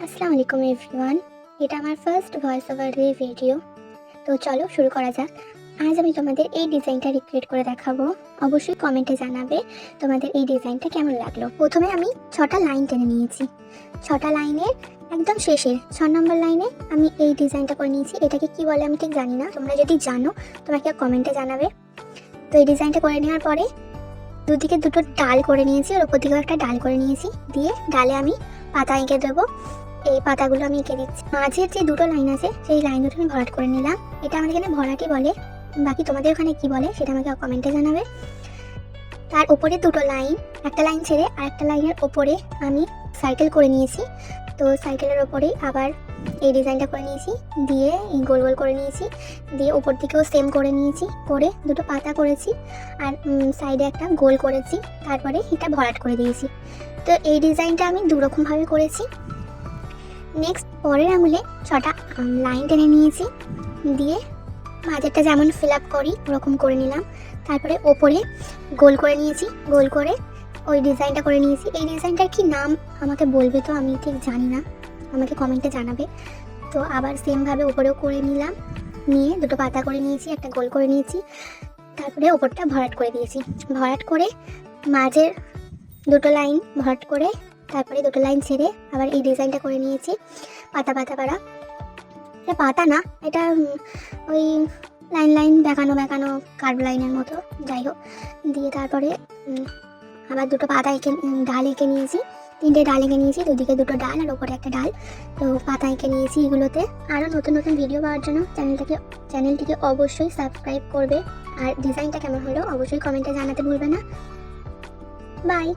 আসসালামু আলাইকুম এভরিওয়ান। এটা আমার ফার্স্ট ভয়েস ওভার ভিডিও। তো চলো শুরু করা যাক। আজ আমি তোমাদের এই ডিজাইনটা রিক্রিয়েট করে দেখাবো। অবশ্যই কমেন্টে জানাবে তোমাদের এই ডিজাইনটা কেমন লাগলো। প্রথমে আমি 6টা লাইন টেনে নিয়েছি। 6টা লাইনের একদম শেষে 6 নম্বর লাইনে আমি এই ডিজাইনটা করে নিয়েছি। এটাকে কি বলে আমি ঠিক জানি না, তোমরা যদি জানো তোমাকে কমেন্টে জানাবে। তো এই ডিজাইনটা করে নেওয়ার পরে দুদিকে দুটো ডাল করে নিয়েছি, ওর ওপর দিকেও একটা ডাল করে নিয়েছি। দিয়ে ডালে আমি পাতা এঁকে দেবো। এই পাতাগুলো আমি এঁকে দিচ্ছি। মাঝের যে দুটো লাইন আছে সেই লাইন দুটো আমি ভরাট করে নিলাম। এটা আমাদের এখানে ভরাটি বলে, বাকি তোমাদের ওখানে কি বলে সেটা আমাকে কমেন্টে জানাবে। তার উপরে দুটো লাইন, একটা লাইন ছেড়ে আর একটা লাইনের ওপরে আমি সার্কেল করে নিয়েছি। তো সার্কেলের ওপরেই আবার এই ডিজাইনটা করে নিয়েছি, দিয়ে গোল গোল করে নিয়েছি, দিয়ে ওপর দিকেও সেম করে নিয়েছি, করে দুটো পাতা করেছি আর সাইডে একটা গোল করেছি, তারপরে এটা ভরাট করে দিয়েছি। তো এই ডিজাইনটা আমি দুরকমভাবে করেছি। নেক্সট পরের আঙুলে 6টা লাইন টেনে নিয়েছি, দিয়ে মাঝেরটা যেমন ফিল আপ করি ওরকম করে নিলাম। তারপরে ওপরে গোল করে নিয়েছি, গোল করে ওই ডিজাইনটা করে নিয়েছি। এই ডিজাইনটার কি নাম আমাকে বলবে, তো আমি ঠিক জানি না, আমাকে কমেন্টে জানাবে। তো আবার সেমভাবে ওপরেও করে নিলাম, নিয়ে দুটো পাতা করে নিয়েছি, একটা গোল করে নিয়েছি, তারপরে ওপরটা ভরাট করে দিয়েছি। ভরাট করে মাঝের দুটো লাইন ভরাট করে তারপরে দুটো লাইন ছেড়ে আবার এই ডিজাইনটা করে নিয়েছি, পাতা পাতা পাড়া। এটা পাতা না, এটা ওই লাইন লাইন বেঁকানো বেঁকানো কার্ভ লাইনের মতো, যাই হোক। দিয়ে তারপরে আবার দুটো পাতা এঁকে ডাল এঁকে নিয়েছি, 3টে ডাল এঁকে নিয়েছি, দুদিকে দুটো ডাল আর ওপরে একটা ডাল। তো পাতা এঁকে নিয়েছি। এগুলোতে আরও নতুন নতুন ভিডিও পাওয়ার জন্য চ্যানেলটিকে অবশ্যই সাবস্ক্রাইব করবে। আর ডিজাইনটা কেমন হলো অবশ্যই কমেন্টে জানাতে ভুলবে না। বাই।